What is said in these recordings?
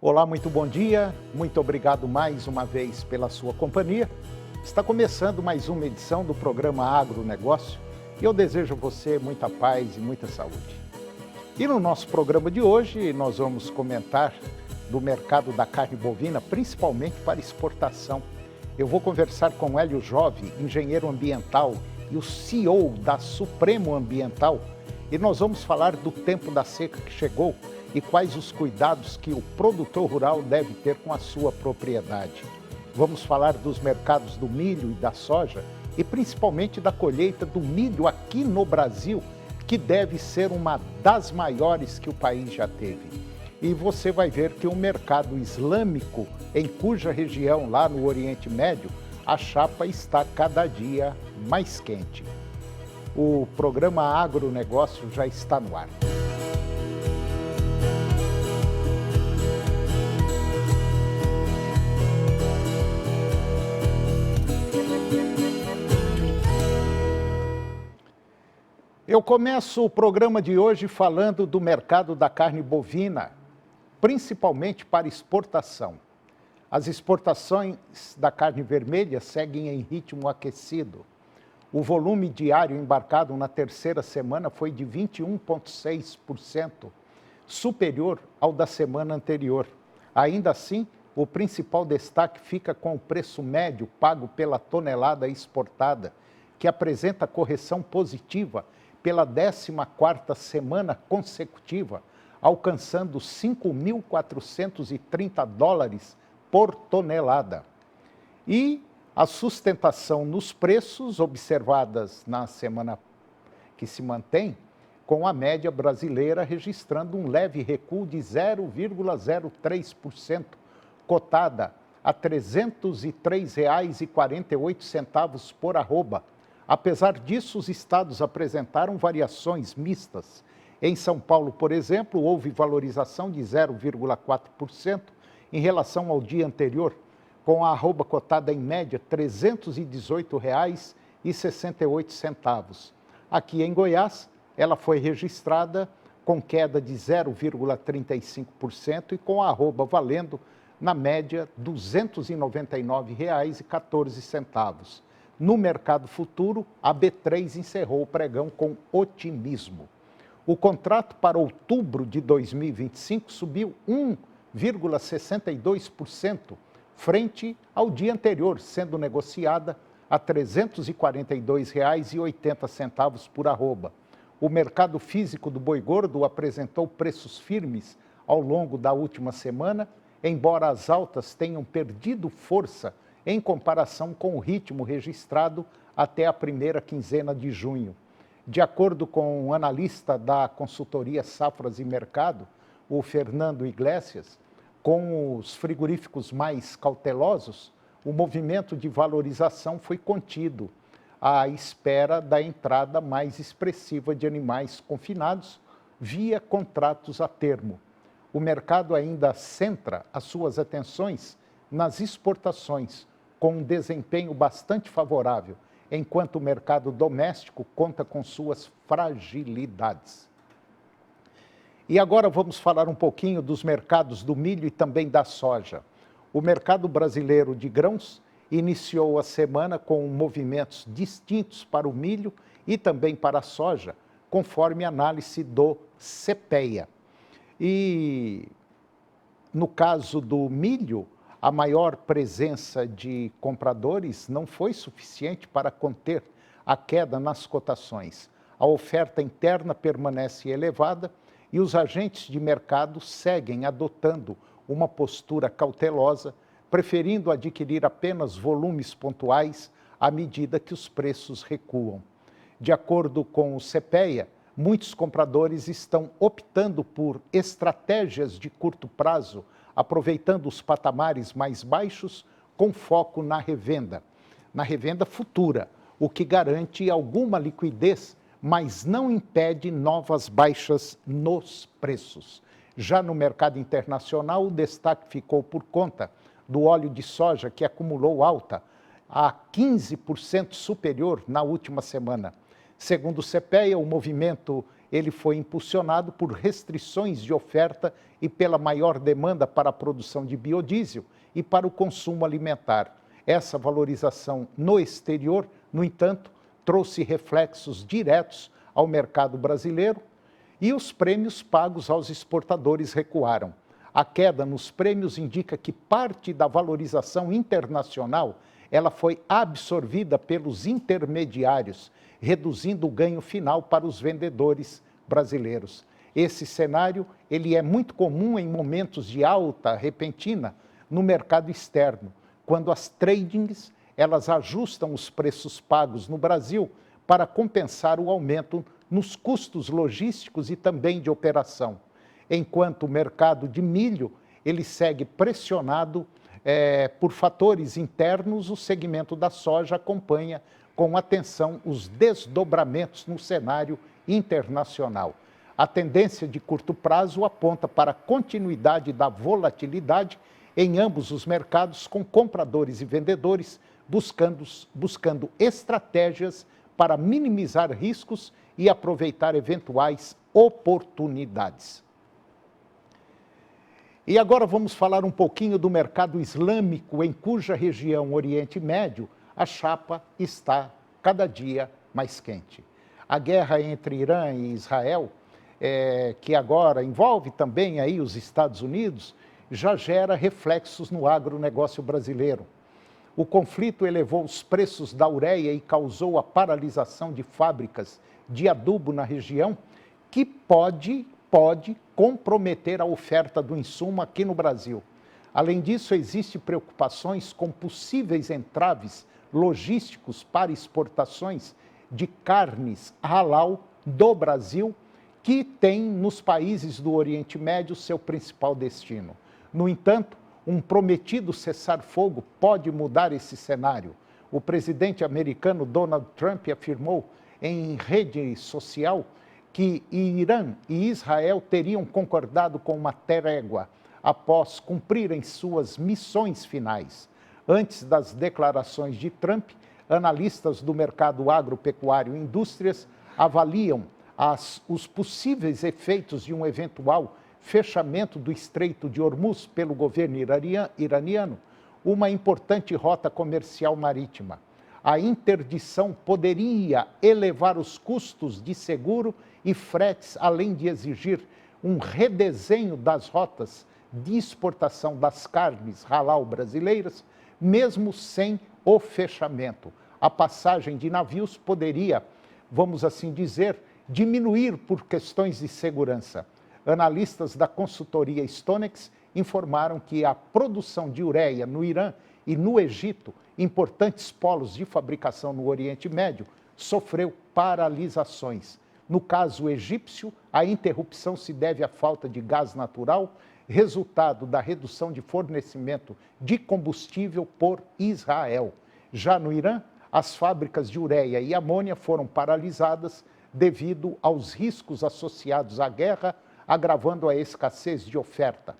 Olá, muito bom dia, muito obrigado mais uma vez pela sua companhia. Está começando mais uma edição do programa Agronegócio e eu desejo a você muita paz e muita saúde. E no nosso programa de hoje nós vamos comentar do mercado da carne bovina, principalmente para exportação. Eu vou conversar com Hélio Jove, engenheiro ambiental e o CEO da Supremo Ambiental, e nós vamos falar do tempo da seca que chegou e quais os cuidados que o produtor rural deve ter com a sua propriedade. Vamos falar dos mercados do milho e da soja e principalmente da colheita do milho aqui no Brasil, que deve ser uma das maiores que o país já teve. E você vai ver que o mercado islâmico, em cuja região, lá no Oriente Médio, a chapa está cada dia mais quente. O programa Agronegócio já está no ar. Eu começo o programa de hoje falando do mercado da carne bovina, principalmente para exportação. As exportações da carne vermelha seguem em ritmo aquecido. O volume diário embarcado na terceira semana foi de 21,6%, superior ao da semana anterior. Ainda assim, o principal destaque fica com o preço médio pago pela tonelada exportada, que apresenta correção positiva pela 14ª semana consecutiva, alcançando 5.430 dólares por tonelada. E a sustentação nos preços observadas na semana que se mantém, com a média brasileira registrando um leve recuo de 0,03%, cotada a R$ 303,48 por arroba. Apesar disso, os estados apresentaram variações mistas. Em São Paulo, por exemplo, houve valorização de 0,4% em relação ao dia anterior, com a arroba cotada em média R$ 318,68. Aqui em Goiás, ela foi registrada com queda de 0,35% e com a arroba valendo, na média, R$ 299,14. No mercado futuro, a B3 encerrou o pregão com otimismo. O contrato para outubro de 2025 subiu 1,62% frente ao dia anterior, sendo negociada a R$ 342,80 por arroba. O mercado físico do boi gordo apresentou preços firmes ao longo da última semana, embora as altas tenham perdido força em comparação com o ritmo registrado até a primeira quinzena de junho. De acordo com um analista da consultoria Safras e Mercado, o Fernando Iglesias, com os frigoríficos mais cautelosos, o movimento de valorização foi contido, à espera da entrada mais expressiva de animais confinados via contratos a termo. O mercado ainda centra as suas atenções nas exportações, com um desempenho bastante favorável, enquanto o mercado doméstico conta com suas fragilidades. E agora vamos falar um pouquinho dos mercados do milho e também da soja. O mercado brasileiro de grãos iniciou a semana com movimentos distintos para o milho e também para a soja, conforme análise do CPEA. E no caso do milho, a maior presença de compradores não foi suficiente para conter a queda nas cotações. A oferta interna permanece elevada e os agentes de mercado seguem adotando uma postura cautelosa, preferindo adquirir apenas volumes pontuais à medida que os preços recuam. De acordo com o CPEA, muitos compradores estão optando por estratégias de curto prazo, aproveitando os patamares mais baixos com foco na revenda futura, o que garante alguma liquidez, mas não impede novas baixas nos preços. Já no mercado internacional, o destaque ficou por conta do óleo de soja, que acumulou alta a 15% superior na última semana. Segundo o CPEA, o movimento ele foi impulsionado por restrições de oferta e pela maior demanda para a produção de biodiesel e para o consumo alimentar. Essa valorização no exterior, no entanto, trouxe reflexos diretos ao mercado brasileiro e os prêmios pagos aos exportadores recuaram. A queda nos prêmios indica que parte da valorização internacional ela foi absorvida pelos intermediários, reduzindo o ganho final para os vendedores brasileiros. Esse cenário ele é muito comum em momentos de alta repentina no mercado externo, quando as tradings elas ajustam os preços pagos no Brasil para compensar o aumento nos custos logísticos e também de operação. Enquanto o mercado de milho ele segue pressionado por fatores internos, o segmento da soja acompanha com atenção os desdobramentos no cenário internacional. A tendência de curto prazo aponta para a continuidade da volatilidade em ambos os mercados, com compradores e vendedores buscando estratégias para minimizar riscos e aproveitar eventuais oportunidades. E agora vamos falar um pouquinho do mercado islâmico, em cuja região Oriente Médio a chapa está cada dia mais quente. A guerra entre Irã e Israel, que agora envolve também aí os Estados Unidos, já gera reflexos no agronegócio brasileiro. O conflito elevou os preços da ureia e causou a paralisação de fábricas de adubo na região, que pode comprometer a oferta do insumo aqui no Brasil. Além disso, existem preocupações com possíveis entraves logísticos para exportações de carnes halal do Brasil, que tem nos países do Oriente Médio seu principal destino. No entanto, um prometido cessar-fogo pode mudar esse cenário. O presidente americano Donald Trump afirmou em rede social que Irã e Israel teriam concordado com uma trégua após cumprirem suas missões finais. Antes das declarações de Trump, analistas do mercado agropecuário e indústrias avaliam os possíveis efeitos de um eventual fechamento do Estreito de Hormuz pelo governo iraniano, uma importante rota comercial marítima. A interdição poderia elevar os custos de seguro e fretes, além de exigir um redesenho das rotas de exportação das carnes halal brasileiras, mesmo sem o fechamento. A passagem de navios poderia, vamos assim dizer, diminuir por questões de segurança. Analistas da consultoria Stonex informaram que a produção de ureia no Irã e no Egito, importantes polos de fabricação no Oriente Médio, sofreu paralisações. No caso egípcio, a interrupção se deve à falta de gás natural, resultado da redução de fornecimento de combustível por Israel. Já no Irã, as fábricas de ureia e amônia foram paralisadas devido aos riscos associados à guerra, agravando a escassez de oferta.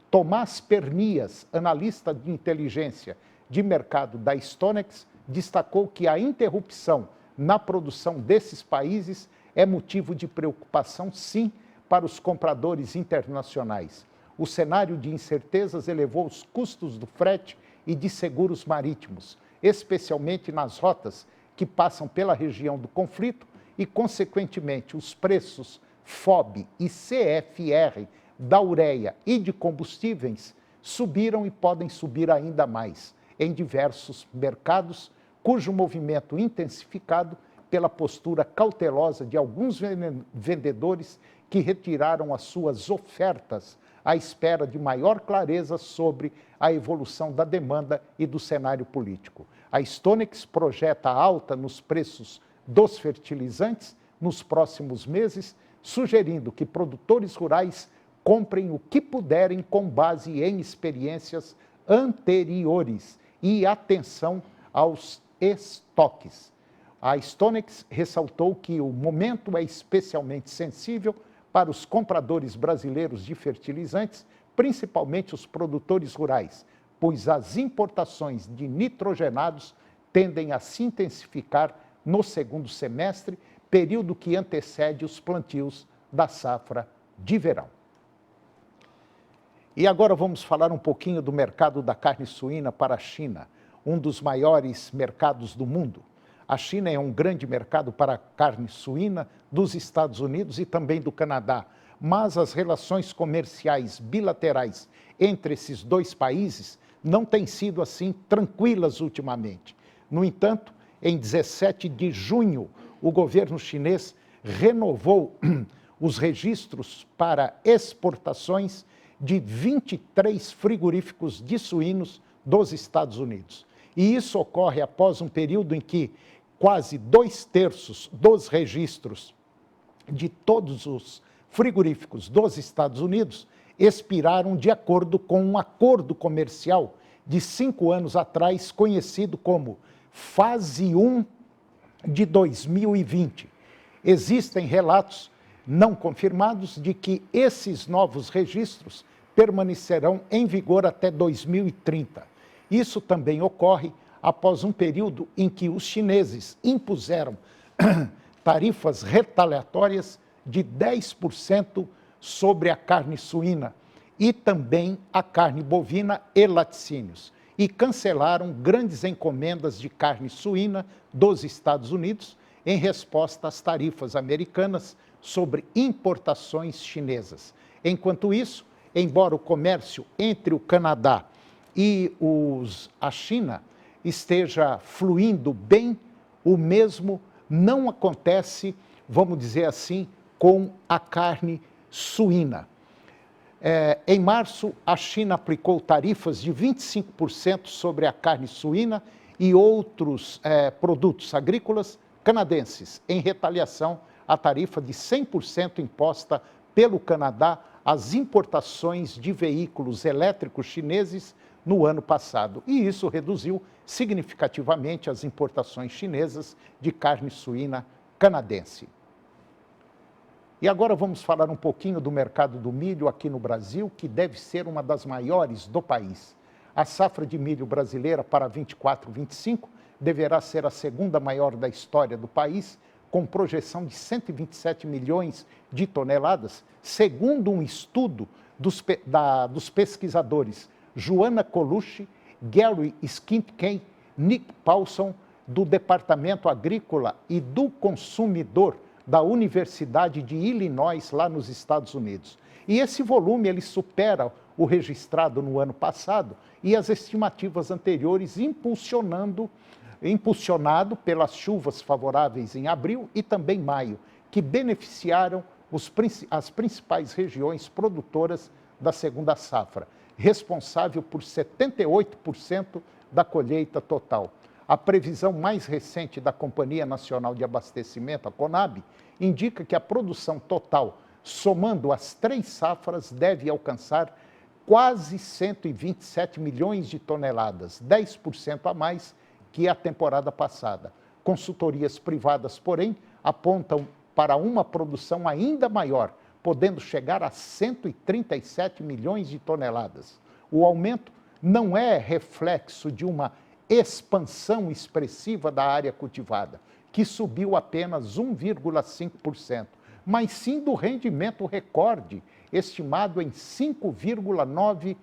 Tomás Pernias, analista de inteligência de mercado da Stonex, destacou que a interrupção na produção desses países é motivo de preocupação, sim, para os compradores internacionais. O cenário de incertezas elevou os custos do frete e de seguros marítimos, especialmente nas rotas que passam pela região do conflito e, consequentemente, os preços FOB e CFR da ureia e de combustíveis subiram e podem subir ainda mais em diversos mercados, cujo movimento intensificado pela postura cautelosa de alguns vendedores que retiraram as suas ofertas à espera de maior clareza sobre a evolução da demanda e do cenário político. A Stonex projeta alta nos preços dos fertilizantes nos próximos meses, sugerindo que produtores rurais comprem o que puderem com base em experiências anteriores e atenção aos estoques. A Stonex ressaltou que o momento é especialmente sensível para os compradores brasileiros de fertilizantes, principalmente os produtores rurais, pois as importações de nitrogenados tendem a se intensificar no segundo semestre período que antecede os plantios da safra de verão. E agora vamos falar um pouquinho do mercado da carne suína para a China, um dos maiores mercados do mundo. A China é um grande mercado para a carne suína dos Estados Unidos e também do Canadá, mas as relações comerciais bilaterais entre esses dois países não têm sido assim tranquilas ultimamente. No entanto, em 17 de junho, o governo chinês renovou os registros para exportações de 23 frigoríficos de suínos dos Estados Unidos. E isso ocorre após um período em que quase 2/3 dos registros de todos os frigoríficos dos Estados Unidos expiraram de acordo com um acordo comercial de 5 anos atrás, conhecido como Fase 1 de 2020. Existem relatos não confirmados de que esses novos registros permanecerão em vigor até 2030. Isso também ocorre após um período em que os chineses impuseram tarifas retaliatórias de 10% sobre a carne suína e também a carne bovina e laticínios, e cancelaram grandes encomendas de carne suína dos Estados Unidos em resposta às tarifas americanas sobre importações chinesas. Enquanto isso, embora o comércio entre o Canadá e a China esteja fluindo bem, o mesmo não acontece, vamos dizer assim, com a carne suína. Em março, a China aplicou tarifas de 25% sobre a carne suína e outros produtos agrícolas canadenses, em retaliação à tarifa de 100% imposta pelo Canadá às importações de veículos elétricos chineses no ano passado. E isso reduziu significativamente as importações chinesas de carne suína canadense. E agora vamos falar um pouquinho do mercado do milho aqui no Brasil, que deve ser uma das maiores do país. A safra de milho brasileira para 24-25 deverá ser a segunda maior da história do país, com projeção de 127 milhões de toneladas, segundo um estudo dos pesquisadores Joana Colucci, Gary Skintken, Nick Paulson, do Departamento Agrícola e do Consumidor da Universidade de Illinois, lá nos Estados Unidos. E esse volume ele supera o registrado no ano passado e as estimativas anteriores, impulsionado pelas chuvas favoráveis em abril e também maio, que beneficiaram as principais regiões produtoras da segunda safra, responsável por 78% da colheita total. A previsão mais recente da Companhia Nacional de Abastecimento, a Conab, indica que a produção total, somando as 3 safras, deve alcançar quase 127 milhões de toneladas, 10% a mais que a temporada passada. Consultorias privadas, porém, apontam para uma produção ainda maior, podendo chegar a 137 milhões de toneladas. O aumento não é reflexo de uma expansão expressiva da área cultivada, que subiu apenas 1,5%, mas sim do rendimento recorde, estimado em 5,9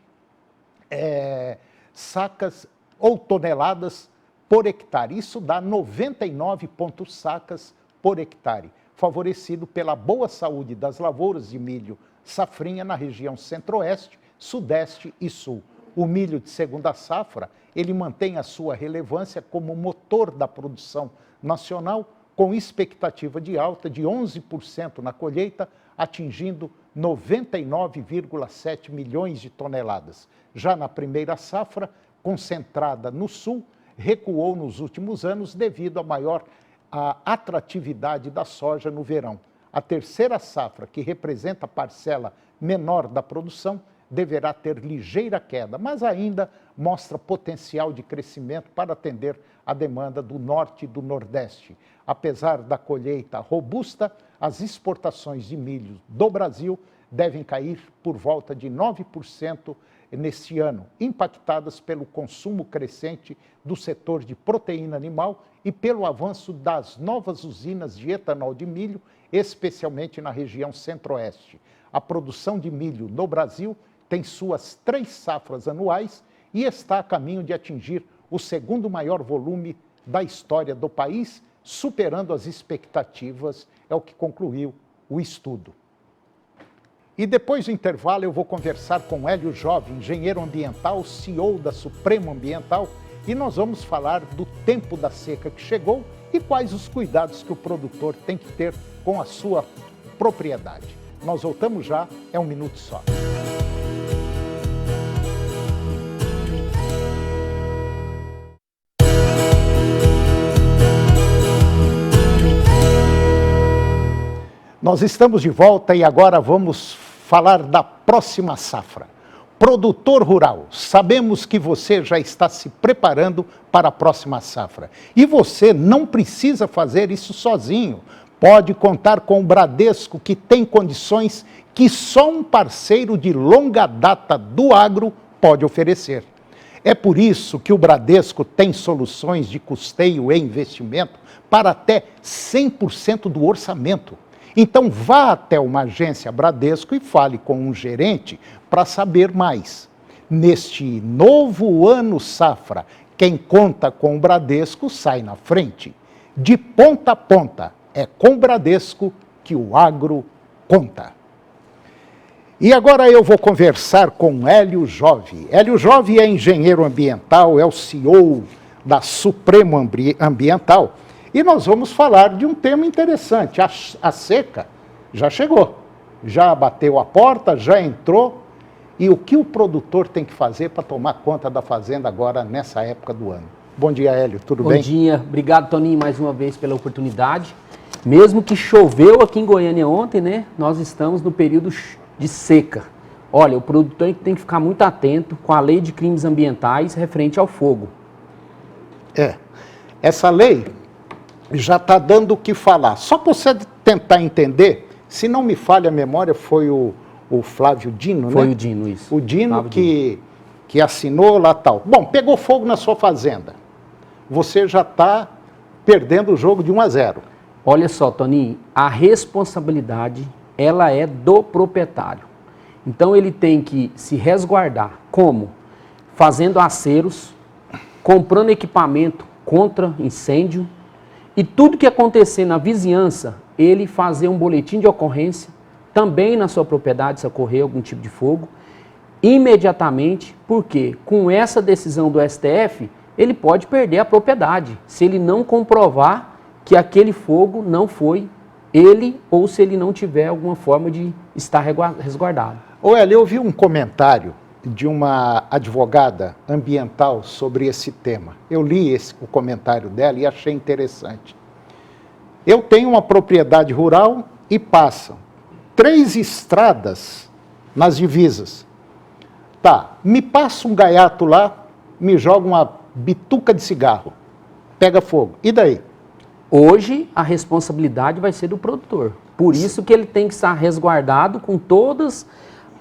sacas ou toneladas por hectare. Isso dá 99 sacas por hectare, favorecido pela boa saúde das lavouras de milho safrinha na região centro-oeste, sudeste e sul. O milho de segunda safra, ele mantém a sua relevância como motor da produção nacional, com expectativa de alta de 11% na colheita, atingindo 99,7 milhões de toneladas. Já na primeira safra, concentrada no sul, recuou nos últimos anos devido à maior atratividade da soja no verão. A terceira safra, que representa a parcela menor da produção, deverá ter ligeira queda, mas ainda mostra potencial de crescimento para atender a demanda do norte e do nordeste. Apesar da colheita robusta, as exportações de milho do Brasil devem cair por volta de 9% neste ano, impactadas pelo consumo crescente do setor de proteína animal e pelo avanço das novas usinas de etanol de milho, especialmente na região centro-oeste. A produção de milho no Brasil tem suas 3 safras anuais e está a caminho de atingir o segundo maior volume da história do país, superando as expectativas, é o que concluiu o estudo. E depois do intervalo eu vou conversar com Hélio Jove, engenheiro ambiental, CEO da Supremo Ambiental, e nós vamos falar do tempo da seca que chegou e quais os cuidados que o produtor tem que ter com a sua propriedade. Nós voltamos já, é um minuto só. Nós estamos de volta e agora vamos falar da próxima safra. Produtor rural, sabemos que você já está se preparando para a próxima safra. E você não precisa fazer isso sozinho. Pode contar com o Bradesco, que tem condições que só um parceiro de longa data do agro pode oferecer. É por isso que o Bradesco tem soluções de custeio e investimento para até 100% do orçamento. Então vá até uma agência Bradesco e fale com um gerente para saber mais. Neste novo ano safra, quem conta com o Bradesco sai na frente. De ponta a ponta, é com o Bradesco que o agro conta. E agora eu vou conversar com Hélio Jove. Hélio Jove é engenheiro ambiental, é o CEO da Supremo Ambiental. E nós vamos falar de um tema interessante. A seca já chegou, já bateu a porta, já entrou. E o que o produtor tem que fazer para tomar conta da fazenda agora, nessa época do ano? Bom dia, Hélio, tudo bem? Bom dia, obrigado, Toninho, mais uma vez pela oportunidade. Mesmo que choveu aqui em Goiânia ontem, né, nós estamos no período de seca. Olha, o produtor tem que ficar muito atento com a lei de crimes ambientais referente ao fogo. Essa lei já está dando o que falar. Só para você tentar entender, se não me falha a memória, foi o Flávio Dino, né? Foi o Dino, isso. O Dino que assinou lá tal. Bom, pegou fogo na sua fazenda. Você já está perdendo o jogo de 1-0. Olha só, Toninho, a responsabilidade, ela é do proprietário. Então ele tem que se resguardar. Como? Fazendo aceros, comprando equipamento contra incêndio, e tudo que acontecer na vizinhança, ele fazer um boletim de ocorrência, também na sua propriedade, se ocorrer algum tipo de fogo, imediatamente, porque com essa decisão do STF, ele pode perder a propriedade, se ele não comprovar que aquele fogo não foi ele, ou se ele não tiver alguma forma de estar resguardado. Hélio, eu vi um comentário de uma advogada ambiental sobre esse tema. Eu li o comentário dela e achei interessante. Eu tenho uma propriedade rural e passam 3 estradas nas divisas. Tá, me passa um gaiato lá, me joga uma bituca de cigarro, pega fogo. E daí? Hoje, a responsabilidade vai ser do produtor. Por isso que ele tem que estar resguardado com todas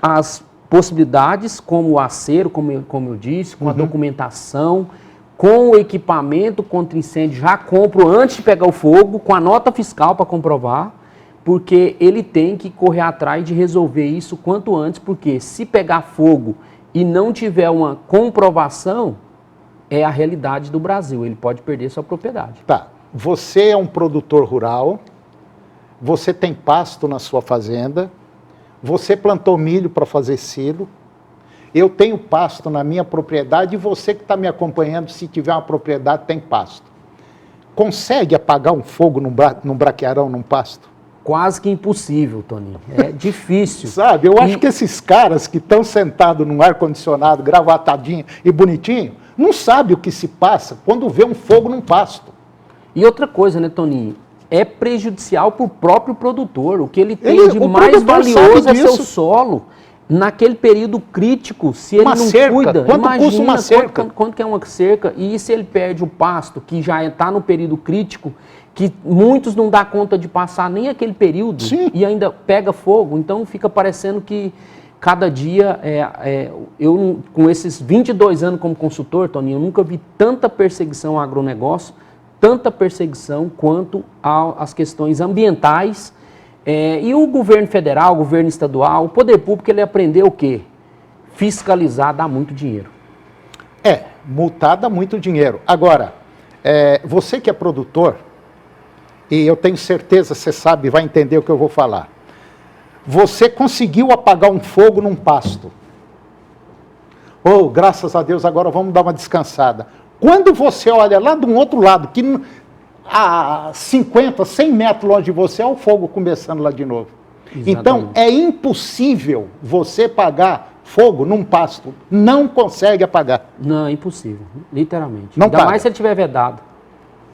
as possibilidades, como o acero, como eu disse, com a documentação, com o equipamento contra incêndio, já compro antes de pegar o fogo, com a nota fiscal para comprovar, porque ele tem que correr atrás de resolver isso quanto antes, porque se pegar fogo e não tiver uma comprovação, é a realidade do Brasil, ele pode perder sua propriedade. Tá, você é um produtor rural, você tem pasto na sua fazenda, você plantou milho para fazer silo, eu tenho pasto na minha propriedade e você que está me acompanhando, se tiver uma propriedade, tem pasto. Consegue apagar um fogo num braquearão, num pasto? Quase que impossível, Toninho. É difícil. Sabe, eu acho que esses caras que estão sentados num ar-condicionado, gravatadinho e bonitinho, não sabem o que se passa quando vê um fogo num pasto. E outra coisa, né, Toninho? É prejudicial para o próprio produtor. O que ele tem de mais valioso é seu solo. Naquele período crítico, se ele não cuida, imagina uma cerca? Quanto que é uma cerca. E se ele perde o pasto, que já está no período crítico, que muitos não dá conta de passar nem aquele período. Sim. E ainda pega fogo. Então fica parecendo que cada dia, eu com esses 22 anos como consultor, Toninho, eu nunca vi tanta perseguição ao agronegócio, tanta perseguição quanto às questões ambientais. E o governo federal, o governo estadual, o poder público, ele aprendeu o quê? Fiscalizar dá muito dinheiro. Multar dá muito dinheiro. Agora, você que é produtor, e eu tenho certeza, você sabe, vai entender o que eu vou falar. Você conseguiu apagar um fogo num pasto. Oh, graças a Deus, agora vamos dar uma descansada. Quando você olha lá de um outro lado, que a 50, 100 metros longe de você, é o fogo começando lá de novo. Exatamente. Então, é impossível você apagar fogo num pasto. Não consegue apagar. Não, é impossível, literalmente. Não Ainda mais se ele tiver vedado.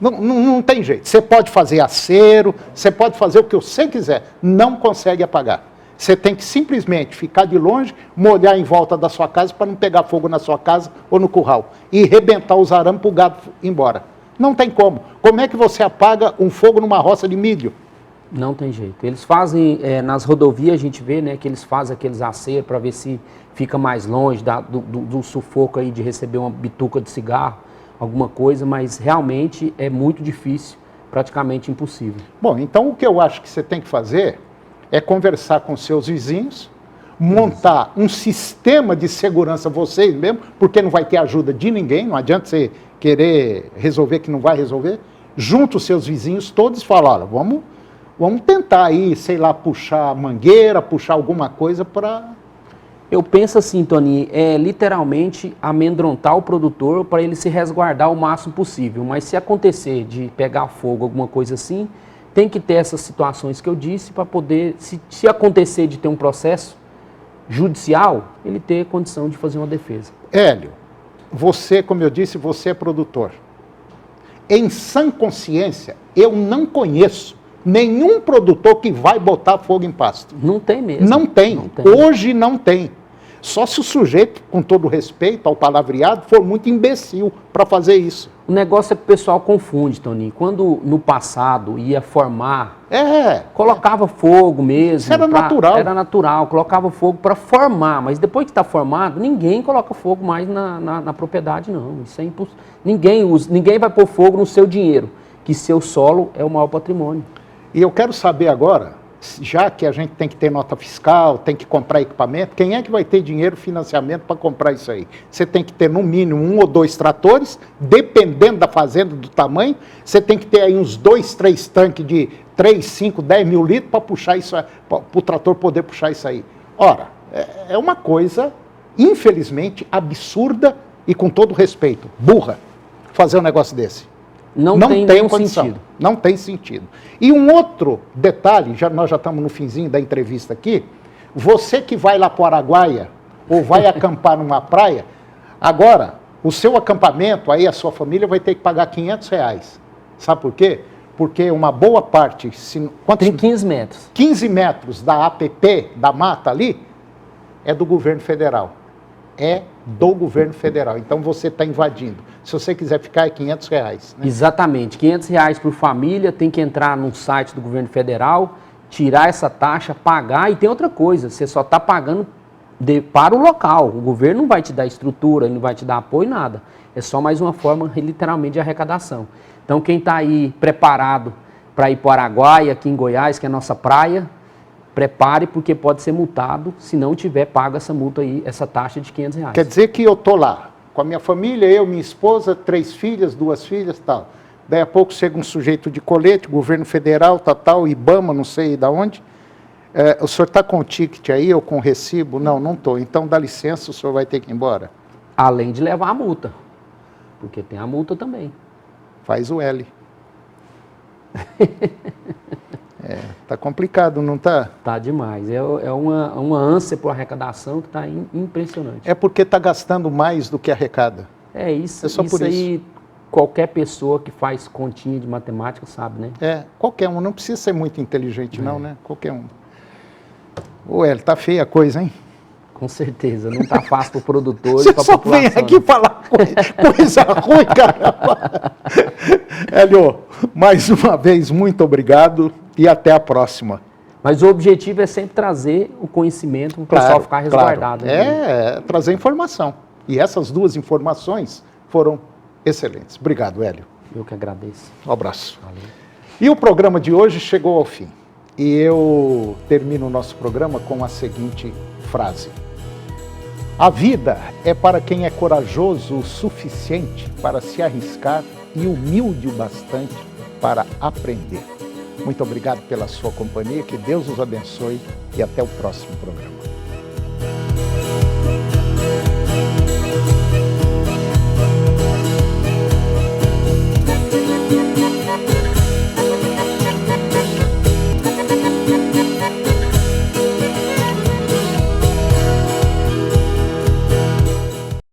Não tem jeito. Você pode fazer acero, você pode fazer o que você quiser. Não consegue apagar. Você tem que simplesmente ficar de longe, molhar em volta da sua casa para não pegar fogo na sua casa ou no curral. E rebentar os arames para o gado ir embora. Não tem como. Como é que você apaga um fogo numa roça de milho? Não tem jeito. Eles fazem, nas rodovias a gente vê, né, que eles fazem aqueles aceros para ver se fica mais longe do sufoco aí de receber uma bituca de cigarro, alguma coisa, mas realmente é muito difícil, praticamente impossível. Bom, então o que eu acho que você tem que fazer é conversar com seus vizinhos, montar um sistema de segurança vocês mesmo, porque não vai ter ajuda de ninguém, não adianta você querer resolver que não vai resolver. Junta os seus vizinhos todos e fala, olha, vamos tentar aí, sei lá, puxar mangueira, puxar alguma coisa para... Eu penso assim, Toninho, literalmente amedrontar o produtor para ele se resguardar o máximo possível. Mas se acontecer de pegar fogo, alguma coisa assim, tem que ter essas situações que eu disse para poder, se acontecer de ter um processo judicial, ele ter condição de fazer uma defesa. Hélio, você, como eu disse, você é produtor. Em sã consciência, eu não conheço nenhum produtor que vai botar fogo em pasto. Não tem mesmo. Não tem. Hoje não tem. Só se o sujeito, com todo respeito ao palavreado, for muito imbecil para fazer isso. O negócio é que o pessoal confunde, Toninho. Quando no passado ia formar, colocava fogo mesmo. Isso era natural. Era natural, colocava fogo para formar. Mas depois que está formado, ninguém coloca fogo mais na propriedade, não. Isso é impossível. Ninguém vai pôr fogo no seu dinheiro, que seu solo é o maior patrimônio. E eu quero saber agora, já que a gente tem que ter nota fiscal, tem que comprar equipamento, quem é que vai ter dinheiro, financiamento para comprar isso aí? Você tem que ter no mínimo 1 ou 2 tratores, dependendo da fazenda, do tamanho, você tem que ter aí uns 2, 3 tanques de 3, 5, 10 mil litros para puxar isso, para o trator poder puxar isso aí. Ora, é uma coisa, infelizmente, absurda e com todo respeito, burra, fazer um negócio desse. Não tem condição. Sentido. Não tem sentido. E um outro detalhe, nós já estamos no finzinho da entrevista aqui, você que vai lá para o Araguaia ou vai acampar numa praia, agora, o seu acampamento, aí a sua família vai ter que pagar R$500. Sabe por quê? Porque uma boa parte... Tem 15 metros. 15 metros da APP, da mata ali, é do governo federal. É do governo federal. Então você está invadindo. Se você quiser ficar, é R$500. Né? Exatamente. R$500 por família, tem que entrar no site do governo federal, tirar essa taxa, pagar. E tem outra coisa, você só está pagando para o local. O governo não vai te dar estrutura, não vai te dar apoio, nada. É só mais uma forma, literalmente, de arrecadação. Então quem está aí preparado para ir para o Araguaia, aqui em Goiás, que é a nossa praia, prepare, porque pode ser multado se não tiver pago essa multa aí, essa taxa de R$500. Quer dizer que eu estou lá, com a minha família, eu, minha esposa, 3 filhas, 2 filhas, tal. Daí a pouco chega um sujeito de colete, governo federal, tal, IBAMA, não sei de onde. O senhor está com o ticket aí ou com o recibo? Não, não estou. Então dá licença, o senhor vai ter que ir embora. Além de levar a multa, porque tem a multa também. Faz o L. Tá complicado, não tá? Tá demais. É uma ânsia por arrecadação que está impressionante. É porque está gastando mais do que arrecada. É isso. É só por isso. Aí qualquer pessoa que faz continha de matemática sabe, né? Qualquer um. Não precisa ser muito inteligente, não, né? Qualquer um. Ué, tá feia a coisa, hein? Com certeza. Não tá fácil para o produtor Você e para a população. Você só vem aqui falar coisa ruim, caramba. Hélio, Mais uma vez, muito obrigado e até a próxima. Mas o objetivo é sempre trazer o conhecimento para o pessoal ficar resguardado. Claro. É trazer informação. E essas duas informações foram excelentes. Obrigado, Hélio. Eu que agradeço. Um abraço. Valeu. E o programa de hoje chegou ao fim. E eu termino o nosso programa com a seguinte frase: a vida é para quem é corajoso o suficiente para se arriscar e humilde o bastante para aprender. Muito obrigado pela sua companhia, que Deus os abençoe e até o próximo programa.